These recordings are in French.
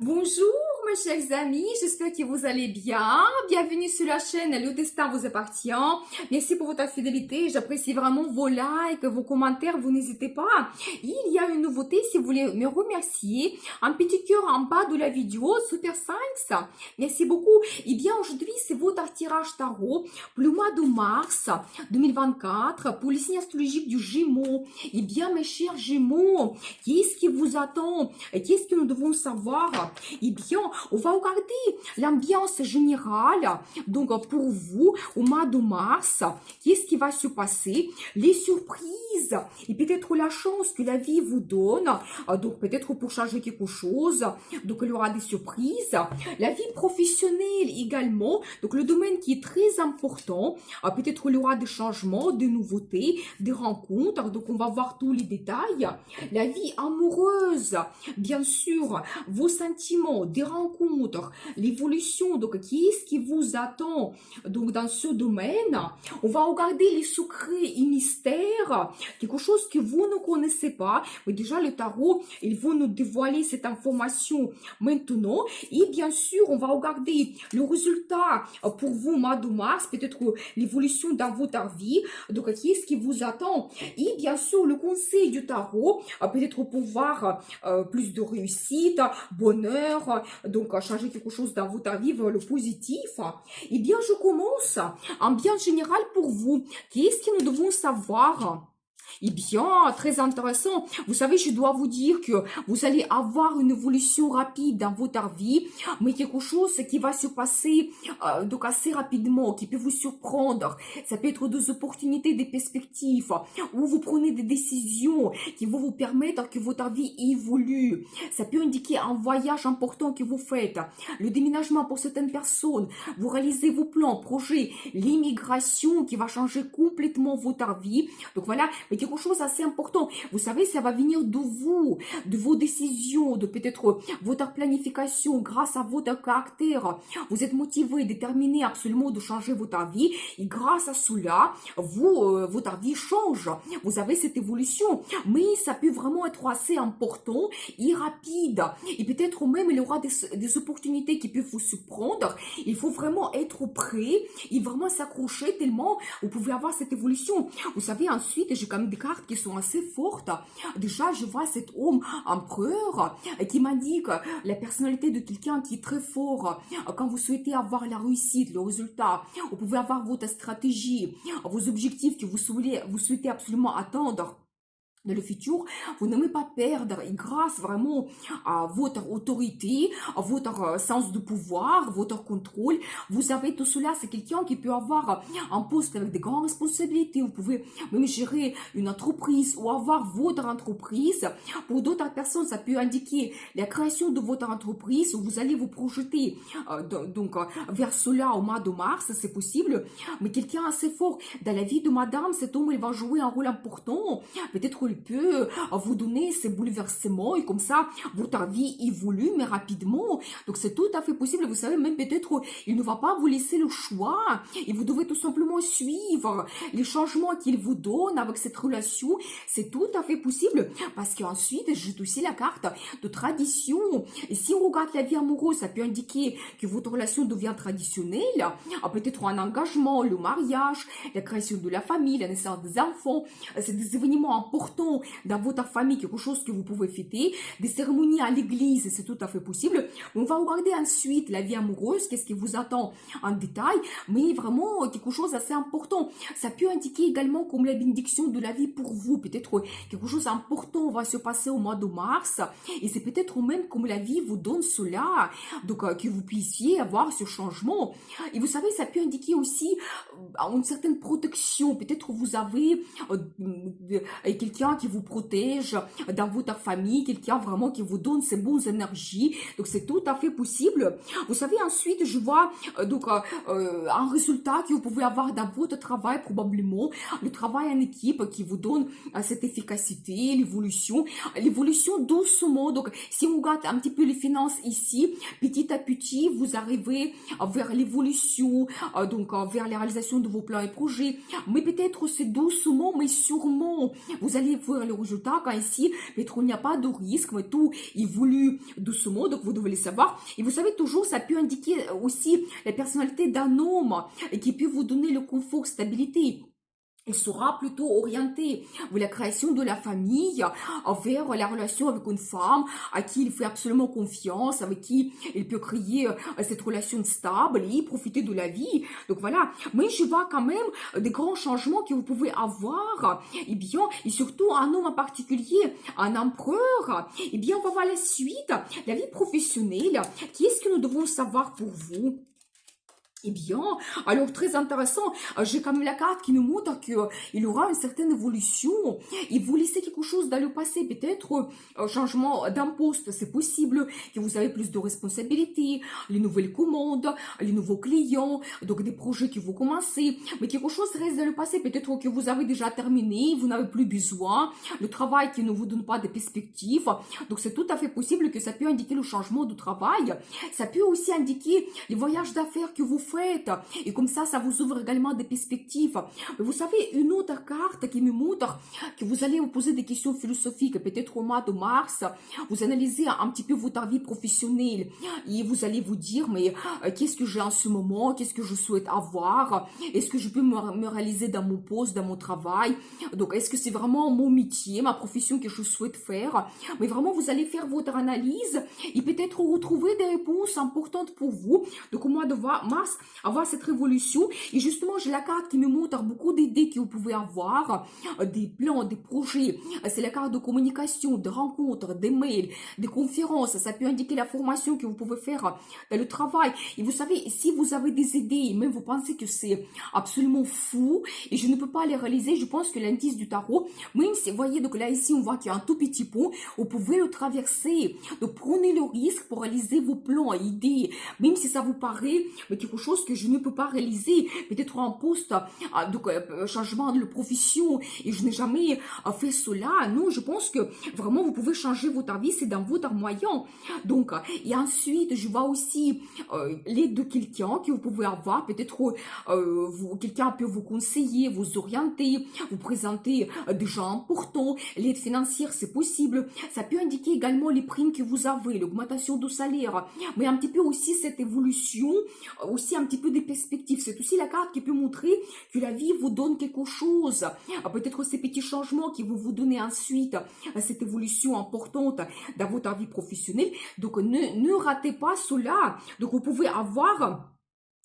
Bonjour mes chers amis, j'espère que vous allez bien. Bienvenue sur la chaîne Le Destin vous appartient. Merci pour votre fidélité, j'apprécie vraiment vos likes, vos commentaires, vous n'hésitez pas. Il y a une nouveauté, si vous voulez me remercier, un petit cœur en bas de la vidéo, super thanks. Merci beaucoup. Et bien aujourd'hui, c'est votre tirage tarot pour le mois de mars 2024 pour les signes astrologiques du Gémeaux. Et bien mes chers Gémeaux, qu'est-ce qui vous attend? Qu'est-ce que nous devons savoir? Eh bien, on va regarder l'ambiance générale. Donc, pour vous, au mois de mars, qu'est-ce qui va se passer? Les surprises et peut-être la chance que la vie vous donne. Donc, peut-être pour changer quelque chose. Donc, il y aura des surprises. La vie professionnelle également. Donc, le domaine qui est très important. Peut-être il y aura des changements, des nouveautés, des rencontres. Donc, on va voir tous les détails. La vie amoureuse, bien sûr, vos sentiments, des rencontres, l'évolution, donc qu'est-ce qui vous attend donc dans ce domaine. On va regarder les secrets et mystères, quelque chose que vous ne connaissez pas, mais déjà le tarot, ils vont nous dévoiler cette information maintenant, et bien sûr, on va regarder le résultat pour vous, mois de mars, peut-être l'évolution dans votre vie, donc qu'est-ce qui vous attend, et bien sûr, le conseil du tarot, peut-être pour voir plus de réussite, bonheur, donc changer quelque chose dans votre vie vers le positif. Eh bien, je commence en bien général pour vous. Qu'est-ce que nous devons savoir? Eh bien, très intéressant. Vous savez, je dois vous dire que vous allez avoir une évolution rapide dans votre vie, mais quelque chose qui va se passer donc assez rapidement, qui peut vous surprendre. Ça peut être des opportunités, des perspectives, où vous prenez des décisions qui vont vous permettre que votre vie évolue. Ça peut indiquer un voyage important que vous faites, le déménagement pour certaines personnes, vous réalisez vos plans, projets, l'immigration qui va changer complètement votre vie. Donc voilà, mais quelque chose d'assez important. Vous savez, ça va venir de vous, de vos décisions, de peut-être votre planification grâce à votre caractère. Vous êtes motivé, déterminé absolument de changer votre vie et grâce à cela, votre vie change. Vous avez cette évolution, mais ça peut vraiment être assez important et rapide. Et peut-être même il y aura des opportunités qui peuvent vous surprendre. Il faut vraiment être prêt et vraiment s'accrocher tellement vous pouvez avoir cette évolution. Vous savez, ensuite, j'ai quand même des cartes qui sont assez fortes. Déjà, je vois cet homme empereur qui m'indique la personnalité de quelqu'un qui est très fort. Quand vous souhaitez avoir la réussite, le résultat, vous pouvez avoir votre stratégie, vos objectifs que vous souhaitez absolument atteindre dans le futur, vous n'aimez pas perdre et grâce vraiment à votre autorité, à votre sens de pouvoir, votre contrôle, vous avez tout cela. C'est quelqu'un qui peut avoir un poste avec de grandes responsabilités. Vous pouvez même gérer une entreprise ou avoir votre entreprise. Pour d'autres personnes, ça peut indiquer la création de votre entreprise où vous allez vous projeter vers cela au mois de mars, c'est possible. Mais quelqu'un assez fort dans la vie de madame, cet homme, il va jouer un rôle important. Peut-être il peut vous donner ces bouleversements et comme ça, votre vie évolue, mais rapidement. Donc, c'est tout à fait possible. Vous savez, même peut-être, il ne va pas vous laisser le choix et vous devez tout simplement suivre les changements qu'il vous donne avec cette relation. C'est tout à fait possible parce qu'ensuite, j'ai aussi la carte de tradition. Et si on regarde la vie amoureuse, ça peut indiquer que votre relation devient traditionnelle. Peut-être un engagement, le mariage, la création de la famille, la naissance des enfants. C'est des événements importants dans votre famille, quelque chose que vous pouvez fêter, des cérémonies à l'église, c'est tout à fait possible. On va regarder ensuite la vie amoureuse, qu'est-ce qui vous attend en détail, mais vraiment quelque chose d'assez important. Ça peut indiquer également comme la bénédiction de la vie pour vous, peut-être quelque chose d'important va se passer au mois de mars, et c'est peut-être même comme la vie vous donne cela, donc que vous puissiez avoir ce changement. Et vous savez, ça peut indiquer aussi une certaine protection, peut-être vous avez quelqu'un qui vous protège dans votre famille, quelqu'un vraiment qui vous donne ces bonnes énergies. Donc, c'est tout à fait possible. Vous savez, ensuite, je vois un résultat que vous pouvez avoir dans votre travail, probablement. Le travail en équipe qui vous donne cette efficacité, l'évolution doucement. Donc, si on regarde un petit peu les finances ici, petit à petit, vous arrivez vers l'évolution, vers la réalisation de vos plans et projets. Mais peut-être c'est doucement, mais sûrement, vous allez voir le résultat quand ici, peut-être il n'y a pas de risque, mais tout évolue doucement, donc vous devez le savoir. Et vous savez, toujours, ça peut indiquer aussi la personnalité d'un homme et qui peut vous donner le confort, stabilité. Il sera plutôt orienté vers la création de la famille, vers la relation avec une femme à qui il fait absolument confiance, avec qui il peut créer cette relation stable et profiter de la vie. Donc voilà, mais je vois quand même des grands changements que vous pouvez avoir, et bien, et surtout un homme en particulier, un empereur. Et bien, on va voir la suite, la vie professionnelle. Qu'est-ce que nous devons savoir pour vous? Eh bien, alors très intéressant, j'ai quand même la carte qui nous montre qu'il y aura une certaine évolution. Et vous laissez quelque chose dans le passé, peut-être un changement d'un poste, c'est possible, que vous avez plus de responsabilités, les nouvelles commandes, les nouveaux clients, donc des projets que vous commencez, mais quelque chose reste dans le passé, peut-être que vous avez déjà terminé, vous n'avez plus besoin, le travail qui ne vous donne pas de perspectives, donc c'est tout à fait possible que ça peut indiquer le changement de travail, ça peut aussi indiquer les voyages d'affaires que vous faites, et comme ça vous ouvre également des perspectives. Vous savez, une autre carte qui me montre que vous allez vous poser des questions philosophiques, peut-être au mois de mars, vous analysez un petit peu votre vie professionnelle, et vous allez vous dire, mais qu'est-ce que j'ai en ce moment, qu'est-ce que je souhaite avoir, est-ce que je peux me réaliser dans mon poste, dans mon travail, donc est-ce que c'est vraiment mon métier, ma profession que je souhaite faire, mais vraiment vous allez faire votre analyse, et peut-être retrouver des réponses importantes pour vous. Donc au mois de mars, avoir cette révolution. Et justement, j'ai la carte qui me montre beaucoup d'idées que vous pouvez avoir, des plans, des projets. C'est la carte de communication, de rencontres, des mails, des conférences. Ça peut indiquer la formation que vous pouvez faire dans le travail. Et vous savez, si vous avez des idées, même vous pensez que c'est absolument fou et je ne peux pas les réaliser, je pense que l'indice du tarot, même si vous voyez, donc là ici, on voit qu'il y a un tout petit pont, vous pouvez le traverser. Donc prenez le risque pour réaliser vos plans et idées, même si ça vous paraît mais quelque chose que je ne peux pas réaliser, peut-être un poste, donc changement de profession, et je n'ai jamais fait cela. Non, je pense que vraiment vous pouvez changer votre vie, c'est dans votre moyen. Donc, et ensuite, je vois aussi l'aide de quelqu'un que vous pouvez avoir, peut-être quelqu'un peut vous conseiller, vous orienter, vous présenter des gens importants, l'aide financière, c'est possible. Ça peut indiquer également les primes que vous avez, l'augmentation du salaire, mais un petit peu aussi cette évolution, aussi un petit peu des perspectives. C'est aussi la carte qui peut montrer que la vie vous donne quelque chose. Peut-être ces petits changements qui vont vous donner ensuite cette évolution importante dans votre vie professionnelle. Donc, ne ratez pas cela. Donc, vous pouvez avoir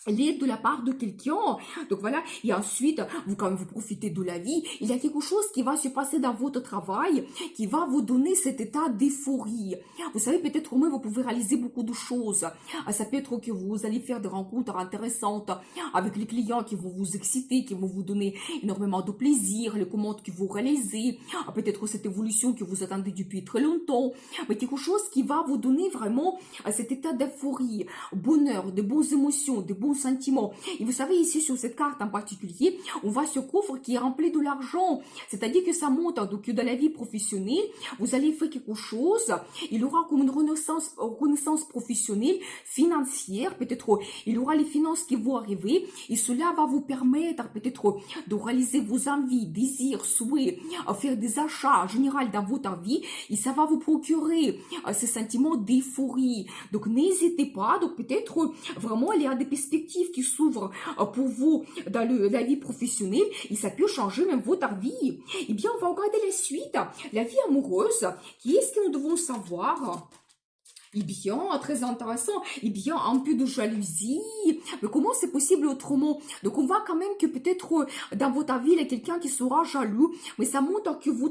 l'aide de la part de quelqu'un. Donc voilà, et ensuite, quand vous profitez de la vie, il y a quelque chose qui va se passer dans votre travail, qui va vous donner cet état d'euphorie. Vous savez, peut-être au moins vous pouvez réaliser beaucoup de choses. Ça peut être que vous allez faire des rencontres intéressantes avec les clients qui vont vous exciter, qui vont vous donner énormément de plaisir, les commandes que vous réalisez, peut-être cette évolution que vous attendez depuis très longtemps, mais quelque chose qui va vous donner vraiment cet état d'euphorie, bonheur, de bonnes émotions, de bons sentiments. Et vous savez, ici, sur cette carte en particulier, on voit ce coffre qui est rempli de l'argent. C'est-à-dire que ça montre donc, que dans la vie professionnelle, vous allez faire quelque chose, il aura comme une renaissance professionnelle, financière, peut-être il aura les finances qui vont arriver, et cela va vous permettre peut-être de réaliser vos envies, désirs, souhaits, faire des achats en général dans votre vie, et ça va vous procurer ce sentiment d'euphorie. Donc n'hésitez pas, donc peut-être vraiment il y a des perspectives qui s'ouvrent pour vous dans la vie professionnelle, et ça peut changer même votre vie. Eh bien, on va regarder la suite, la vie amoureuse. Qu'est-ce que nous devons savoir? Eh bien, très intéressant. Eh bien, un peu de jalousie. Mais comment c'est possible autrement? Donc, on voit quand même que peut-être dans votre vie, il y a quelqu'un qui sera jaloux. Mais ça montre que vous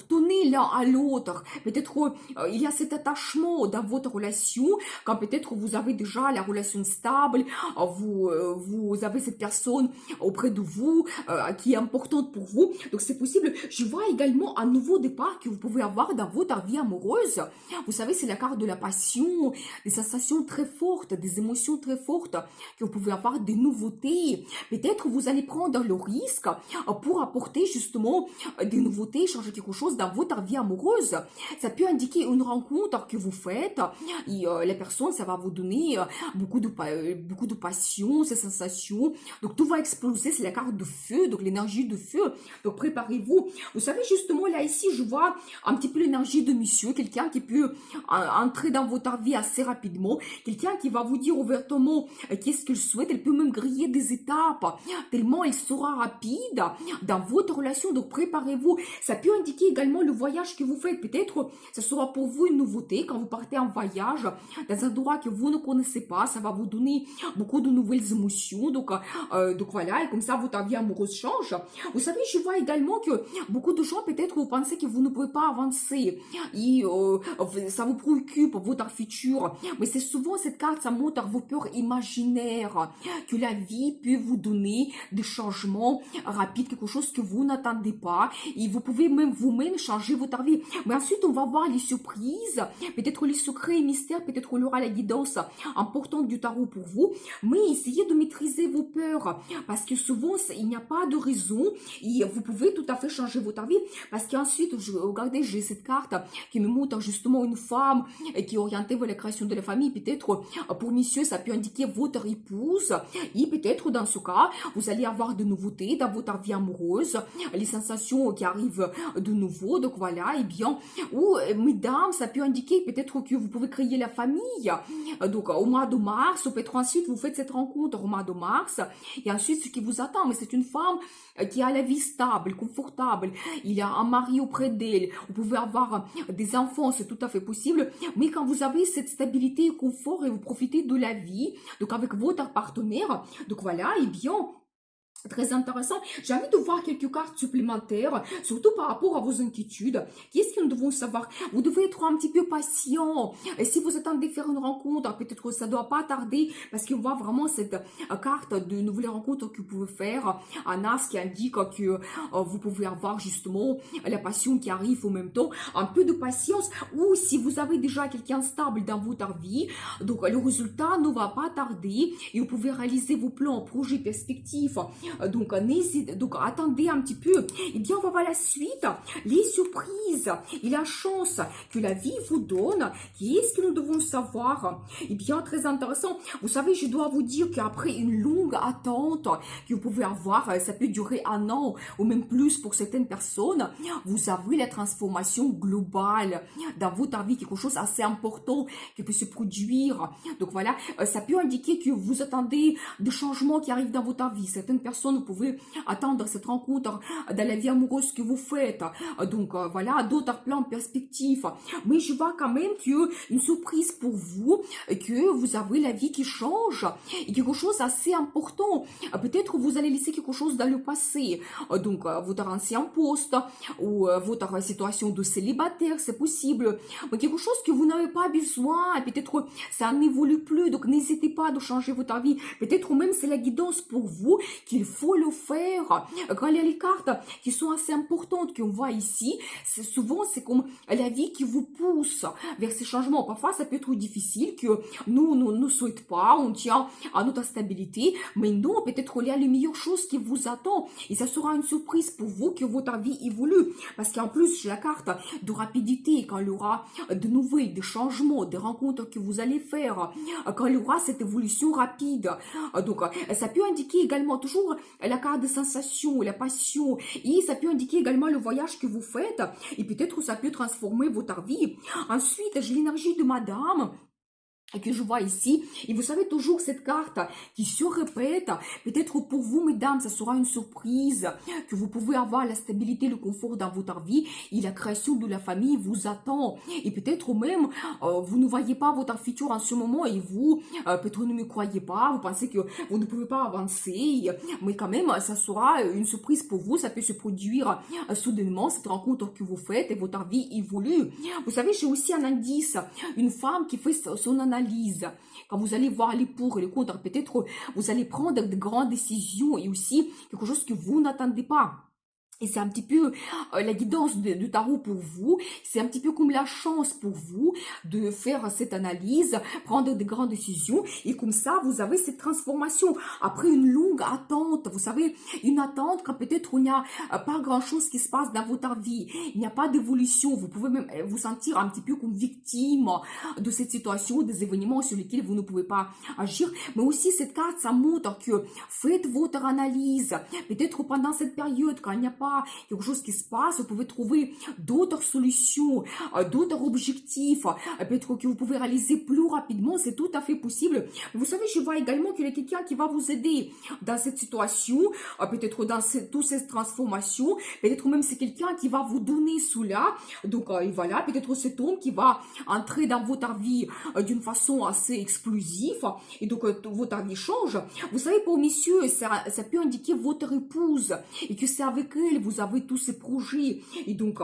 tenez l'un à l'autre. Peut-être il y a cet attachement dans votre relation. Quand peut-être vous avez déjà la relation stable, vous avez cette personne auprès de vous qui est importante pour vous. Donc, c'est possible. Je vois également un nouveau départ que vous pouvez avoir dans votre vie amoureuse. Vous savez, savez, c'est la carte de la passion, des sensations très fortes, des émotions très fortes, que vous pouvez avoir des nouveautés. Peut-être vous allez prendre le risque pour apporter justement des nouveautés, changer quelque chose dans votre vie amoureuse. Ça peut indiquer une rencontre que vous faites et les personnes, ça va vous donner beaucoup de passion, ces sensations. Donc tout va exploser, c'est la carte de feu, donc l'énergie de feu. Donc préparez-vous. Vous savez, justement, là, ici, je vois un petit peu l'énergie de monsieur, quelqu'un qui peut entrer dans votre vie assez rapidement, quelqu'un qui va vous dire ouvertement qu'est-ce qu'il souhaite, elle peut même griller des étapes, tellement elle sera rapide dans votre relation, donc préparez-vous. Ça peut indiquer également le voyage que vous faites, peut-être ce sera pour vous une nouveauté, quand vous partez en voyage, dans un endroit que vous ne connaissez pas, ça va vous donner beaucoup de nouvelles émotions, donc voilà, et comme ça votre vie amoureuse change. Vous savez, je vois également que beaucoup de gens, peut-être, vous pensez que vous ne pouvez pas avancer, et ça vous préoccupe, votre futur, mais c'est souvent cette carte, ça montre vos peurs imaginaires, que la vie peut vous donner des changements rapides, quelque chose que vous n'attendez pas, et vous pouvez même vous-même changer votre vie. Mais ensuite, on va voir les surprises, peut-être les secrets et mystères, peut-être qu'on aura la guidance importante du tarot pour vous, mais essayez de maîtriser vos peurs, parce que souvent, il n'y a pas de raison, et vous pouvez tout à fait changer votre vie, parce qu'ensuite, regardez, j'ai cette carte qui me montre justement une femme qui est orientée vers la création de la famille. Peut-être pour monsieur, ça peut indiquer votre épouse, et peut-être dans ce cas, vous allez avoir de nouveautés dans votre vie amoureuse, les sensations qui arrivent de nouveau, donc voilà, et bien, ou mesdames, ça peut indiquer peut-être que vous pouvez créer la famille, donc au mois de mars, ou peut-être ensuite vous faites cette rencontre au mois de mars, et ensuite ce qui vous attend, mais c'est une femme qui a la vie stable, confortable, il y a un mari auprès d'elle, vous pouvez avoir des enfants, c'est tout à fait possible, mais quand vous avez cette stabilité et confort et vous profitez de la vie, donc avec votre partenaire, donc voilà, et bien, très intéressant. J'ai envie de voir quelques cartes supplémentaires, surtout par rapport à vos inquiétudes. Qu'est-ce que nous devons savoir? Vous devez être un petit peu patient. Et si vous attendez faire une rencontre, peut-être que ça ne doit pas tarder, parce qu'on voit vraiment cette carte de nouvelles rencontres que vous pouvez faire. Un as qui indique que vous pouvez avoir justement la passion qui arrive au même temps. Un peu de patience. Ou si vous avez déjà quelqu'un stable dans votre vie, donc le résultat ne va pas tarder et vous pouvez réaliser vos plans, projets, perspectives. Donc, attendez un petit peu. Et bien, on va voir la suite. Les surprises et la chance que la vie vous donne. Qu'est-ce que nous devons savoir? Et bien, très intéressant. Vous savez, je dois vous dire qu'après une longue attente que vous pouvez avoir, ça peut durer un an ou même plus pour certaines personnes, vous avez la transformation globale dans votre vie, quelque chose d'assez important qui peut se produire. Donc, voilà, ça peut indiquer que vous attendez des changements qui arrivent dans votre vie. Certaines personnes, vous pouvez attendre cette rencontre dans la vie amoureuse que vous faites. Donc voilà, d'autres plans, perspectives. Mais je vois quand même qu'il y a une surprise pour vous, que vous avez la vie qui change et quelque chose d'assez important. Peut-être vous allez laisser quelque chose dans le passé. Donc votre ancien poste ou votre situation de célibataire, c'est possible. Mais quelque chose que vous n'avez pas besoin. Peut-être ça n'évolue plus. Donc n'hésitez pas à changer votre vie. Peut-être même c'est la guidance pour vous qu'il faut le faire. Quand il y a les cartes qui sont assez importantes qu'on voit ici, souvent c'est comme la vie qui vous pousse vers ces changements. Parfois ça peut être difficile, que nous ne souhaitons pas, on tient à notre stabilité, mais non, peut-être qu'il y a les meilleures choses qui vous attendent et ça sera une surprise pour vous que votre vie évolue. Parce qu'en plus, j'ai la carte de rapidité, quand il y aura de nouvelles, des changements, des rencontres que vous allez faire, quand il y aura cette évolution rapide. Donc ça peut indiquer également toujours la carte de sensation, la passion, et ça peut indiquer également le voyage que vous faites, et peut-être ça peut transformer votre vie. Ensuite, j'ai l'énergie de madame que je vois ici, et vous savez toujours cette carte qui se répète, peut-être pour vous mesdames, ça sera une surprise, que vous pouvez avoir la stabilité, le confort dans votre vie, et la création de la famille vous attend, et peut-être même, vous ne voyez pas votre futur en ce moment, et vous, peut-être ne me croyez pas, vous pensez que vous ne pouvez pas avancer, mais quand même, ça sera une surprise pour vous, ça peut se produire soudainement, cette rencontre que vous faites, et votre vie évolue. Vous savez, j'ai aussi un indice, une femme qui fait son analyse. Quand vous allez voir les pour et les contre, peut-être vous allez prendre de grandes décisions et aussi quelque chose que vous n'attendez pas. Et c'est un petit peu la guidance de tarot pour vous. C'est un petit peu comme la chance pour vous de faire cette analyse, prendre des grandes décisions. Et comme ça, vous avez cette transformation. Après une longue attente, vous savez, une attente quand peut-être il n'y a pas grand-chose qui se passe dans votre vie. Il n'y a pas d'évolution. Vous pouvez même vous sentir un petit peu comme victime de cette situation, des événements sur lesquels vous ne pouvez pas agir. Mais aussi, cette carte, ça montre que faites votre analyse. Peut-être pendant cette période, quand il n'y a pas quelque chose qui se passe, vous pouvez trouver d'autres solutions, d'autres objectifs, peut-être que vous pouvez réaliser plus rapidement, c'est tout à fait possible. Vous savez, je vois également qu'il y a quelqu'un qui va vous aider dans cette situation, peut-être dans toutes ces transformations, peut-être même c'est quelqu'un qui va vous donner cela, donc voilà, peut-être cet homme qui va entrer dans votre vie d'une façon assez explosive, et donc votre vie change. Vous savez, pour messieurs, ça peut indiquer votre épouse, et que c'est avec elle vous avez tous ces projets, et donc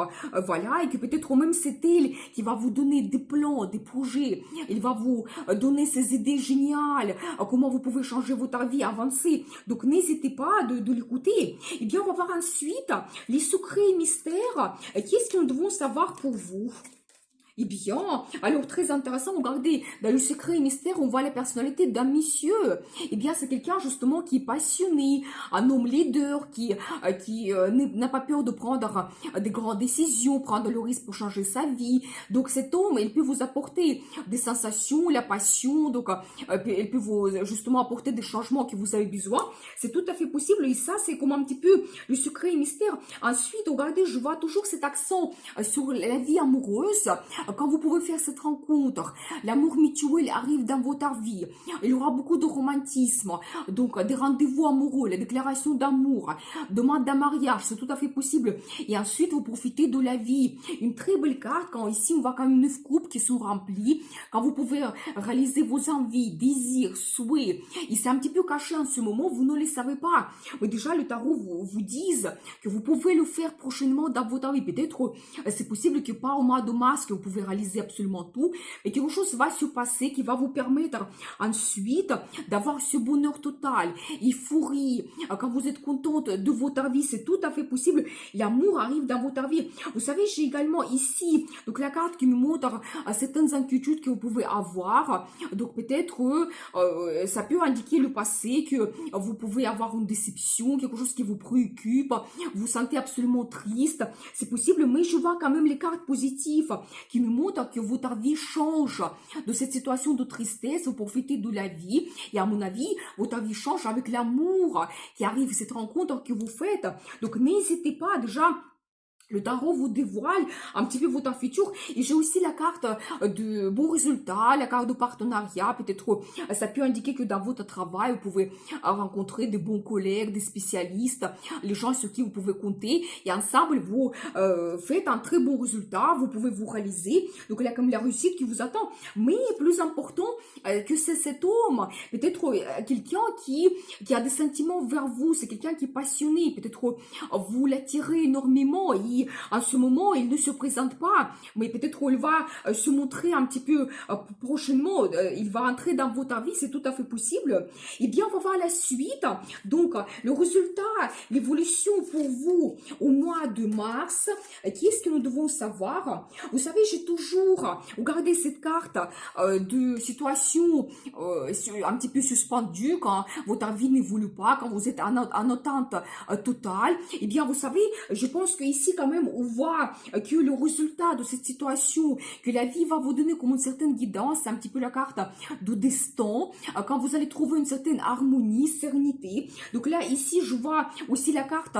voilà, et que peut-être même c'est elle qui va vous donner des plans, des projets, elle va vous donner ces idées géniales, comment vous pouvez changer votre vie, avancer, donc n'hésitez pas de l'écouter. Et bien, on va voir ensuite les secrets et mystères, qu'est-ce que nous devons savoir pour vous. Eh bien, alors très intéressant, regardez, dans le secret et mystère, on voit la personnalité d'un monsieur. Eh bien, c'est quelqu'un justement qui est passionné, un homme leader, qui n'a pas peur de prendre des grandes décisions, prendre le risque pour changer sa vie. Donc cet homme, il peut vous apporter des sensations, la passion, donc il peut vous justement apporter des changements que vous avez besoin. C'est tout à fait possible et ça, c'est comme un petit peu le secret et mystère. Ensuite, regardez, je vois toujours cet accent sur la vie amoureuse. Quand vous pouvez faire cette rencontre, l'amour mutuel arrive dans votre vie. Il y aura beaucoup de romantisme, donc des rendez-vous amoureux, la déclaration d'amour, demande d'un mariage, c'est tout à fait possible. Et ensuite, vous profitez de la vie. Une très belle carte, quand ici, on voit quand même 9 coupes qui sont remplies, quand vous pouvez réaliser vos envies, désirs, souhaits. Et c'est un petit peu caché en ce moment, vous ne le savez pas. Mais déjà, le tarot vous dise que vous pouvez le faire prochainement dans votre vie. Peut-être, c'est possible que pas au mois de mars, que vous pouvez réaliser absolument tout, mais quelque chose va se passer qui va vous permettre ensuite d'avoir ce bonheur total, euphorie, quand vous êtes contente de votre vie, c'est tout à fait possible, l'amour arrive dans votre vie. Vous savez, j'ai également ici, donc la carte qui me montre certaines inquiétudes que vous pouvez avoir, donc peut-être ça peut indiquer le passé, que vous pouvez avoir une déception, quelque chose qui vous préoccupe, vous vous sentez absolument triste, c'est possible, mais je vois quand même les cartes positives qui nous montre que votre vie change de cette situation de tristesse, vous profitez de la vie, et à mon avis, votre vie change avec l'amour qui arrive, cette rencontre que vous faites. Donc n'hésitez pas déjà. Le tarot vous dévoile un petit peu votre futur. Et j'ai aussi la carte de bons résultats, la carte de partenariat. Peut-être ça peut indiquer que dans votre travail, vous pouvez rencontrer des bons collègues, des spécialistes, les gens sur qui vous pouvez compter. Et ensemble, vous faites un très bon résultat. Vous pouvez vous réaliser. Donc, il y a comme la réussite qui vous attend. Mais plus important que c'est cet homme. Peut-être quelqu'un qui a des sentiments vers vous. C'est quelqu'un qui est passionné. Peut-être vous l'attirez énormément. Et en ce moment, il ne se présente pas, mais peut-être qu'il va se montrer un petit peu prochainement, il va entrer dans votre vie, c'est tout à fait possible. Eh bien, on va voir la suite. Donc, le résultat, l'évolution pour vous au mois de mars, qu'est-ce que nous devons savoir? Vous savez, j'ai toujours regardé cette carte de situation un petit peu suspendue, quand votre vie n'évolue pas, quand vous êtes en attente totale. Eh bien, vous savez, je pense qu'ici, quand même, on voit que le résultat de cette situation, que la vie va vous donner comme une certaine guidance, c'est un petit peu la carte de destin, quand vous allez trouver une certaine harmonie, sérénité. Donc là, ici, je vois aussi la carte,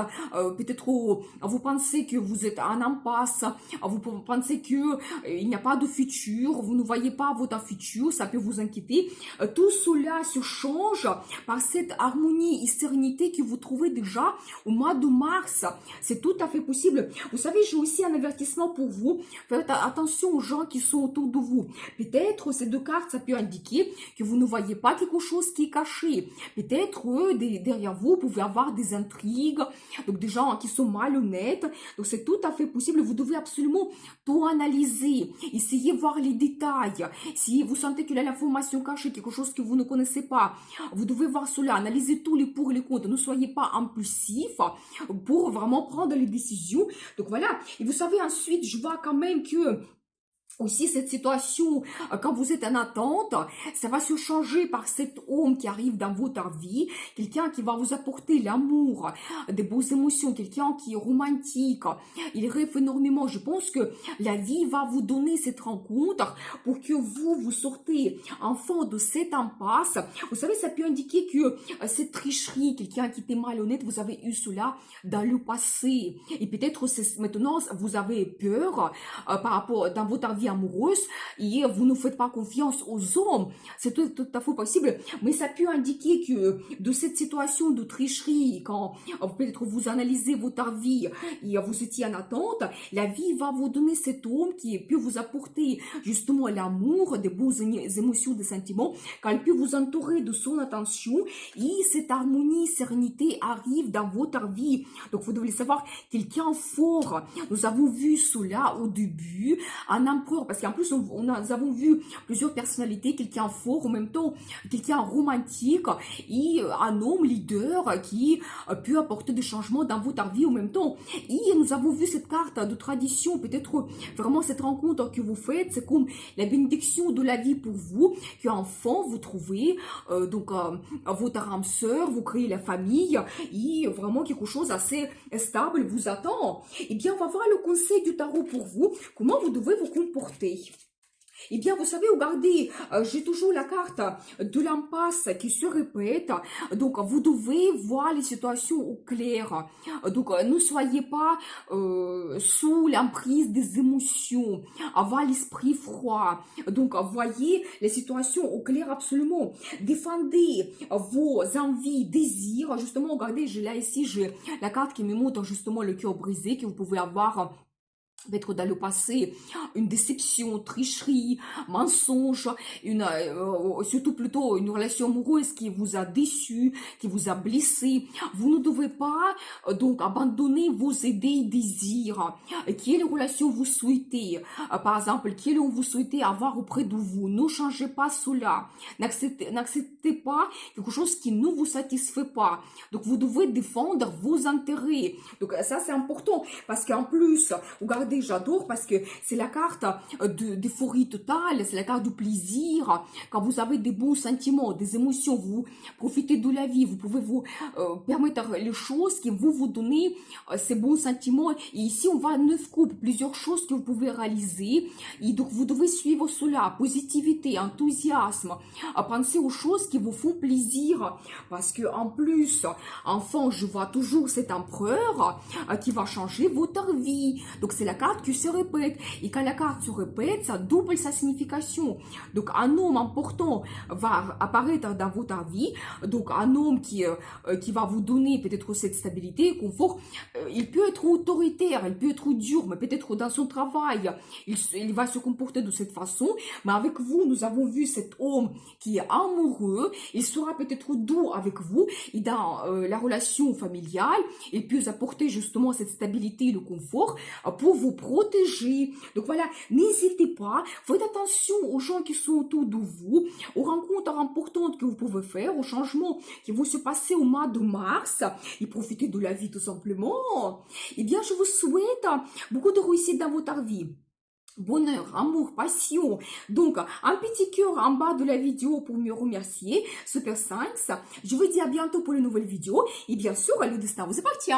peut-être vous pensez que vous êtes en impasse, vous pensez que il n'y a pas de futur, vous ne voyez pas votre futur, ça peut vous inquiéter. Tout cela se change par cette harmonie et sérénité que vous trouvez déjà au mois de mars. C'est tout à fait possible. Vous savez, j'ai aussi un avertissement pour vous. Faites attention aux gens qui sont autour de vous. Peut-être ces deux cartes, ça peut indiquer que vous ne voyez pas quelque chose qui est caché. Peut-être derrière vous, vous pouvez avoir des intrigues, donc des gens qui sont malhonnêtes. Donc c'est tout à fait possible. Vous devez absolument tout analyser, essayer de voir les détails. Si vous sentez qu'il y a l'information cachée, quelque chose que vous ne connaissez pas, vous devez voir cela, analyser tous les pour et les contre. Ne soyez pas impulsif pour vraiment prendre les décisions. Donc voilà. Et vous savez, ensuite, je vois quand même que aussi, cette situation, quand vous êtes en attente, ça va se changer par cet homme qui arrive dans votre vie, quelqu'un qui va vous apporter l'amour, des beaux émotions, quelqu'un qui est romantique, il rêve énormément. Je pense que la vie va vous donner cette rencontre pour que vous sortez enfin de cette impasse. Vous savez, ça peut indiquer que cette tricherie, quelqu'un qui était malhonnête, vous avez eu cela dans le passé. Et peut-être maintenant, vous avez peur par rapport dans votre vie amoureuse et vous ne faites pas confiance aux hommes. C'est tout à fait possible, mais ça peut indiquer que de cette situation de tricherie, quand peut-être vous analysez votre vie et vous étiez en attente, la vie va vous donner cet homme qui peut vous apporter justement l'amour, des bonnes émotions, des sentiments, quand il peut vous entourer de son attention et cette harmonie, sérénité arrive dans votre vie. Donc vous devez savoir, quelqu'un fort. Nous avons vu cela au début, un empereur, parce qu'en plus, nous avons vu plusieurs personnalités, quelqu'un fort, en même temps, quelqu'un romantique, et un homme leader qui peut apporter des changements dans votre vie en même temps. Et nous avons vu cette carte de tradition, peut-être vraiment cette rencontre que vous faites, c'est comme la bénédiction de la vie pour vous, qu'enfant vous trouvez, votre âme sœur, vous créez la famille, et vraiment quelque chose assez stable vous attend. Eh bien, on va voir le conseil du tarot pour vous, comment vous devez vous comporter. Eh bien, vous savez, regardez, j'ai toujours la carte de l'impasse qui se répète. Donc, vous devez voir les situations au clair. Donc, ne soyez pas sous l'emprise des émotions, avoir l'esprit froid. Donc, voyez les situations au clair absolument. Défendez vos envies, désirs. Justement, regardez, j'ai là ici, j'ai la carte qui me montre justement le cœur brisé que vous pouvez avoir peut-être dans le passé, une déception, tricherie, mensonge, surtout plutôt une relation amoureuse qui vous a déçu, qui vous a blessé. Vous ne devez pas donc abandonner vos idées et désirs. Quelle relation vous souhaitez? Par exemple, quel homme vous souhaitez avoir auprès de vous? Ne changez pas cela. N'acceptez pas quelque chose qui ne vous satisfait pas. Donc, vous devez défendre vos intérêts. Donc, ça, c'est important parce qu'en plus, regardez, j'adore parce que c'est la carte d'euphorie totale, c'est la carte du plaisir. Quand vous avez des bons sentiments, des émotions, vous profitez de la vie, vous pouvez vous permettre les choses qui vont vous donner ces bons sentiments. Et ici, on voit 9 coupes, plusieurs choses que vous pouvez réaliser. Et donc, vous devez suivre cela, positivité, enthousiasme. Pensez aux choses qui vous font plaisir. Parce que en plus, enfant, je vois toujours cet empereur qui va changer votre vie. Donc, c'est la carte qui se répète. Et quand la carte se répète, ça double sa signification. Donc, un homme important va apparaître dans votre vie. Donc, un homme qui va vous donner peut-être cette stabilité, confort. Il peut être autoritaire, il peut être dur, mais peut-être dans son travail, il va se comporter de cette façon. Mais avec vous, nous avons vu cet homme qui est amoureux. Il sera peut-être doux avec vous. Et dans la relation familiale, il peut apporter justement cette stabilité et le confort pour vous protéger. Donc voilà, n'hésitez pas, faites attention aux gens qui sont autour de vous, aux rencontres importantes que vous pouvez faire, aux changements qui vont se passer au mois de mars, et profitez de la vie tout simplement. Eh bien, je vous souhaite beaucoup de réussite dans votre vie. Bonheur, amour, passion. Donc, un petit cœur en bas de la vidéo pour me remercier. Super 5. Je vous dis à bientôt pour une nouvelle vidéo. Et bien sûr, le destin vous appartient.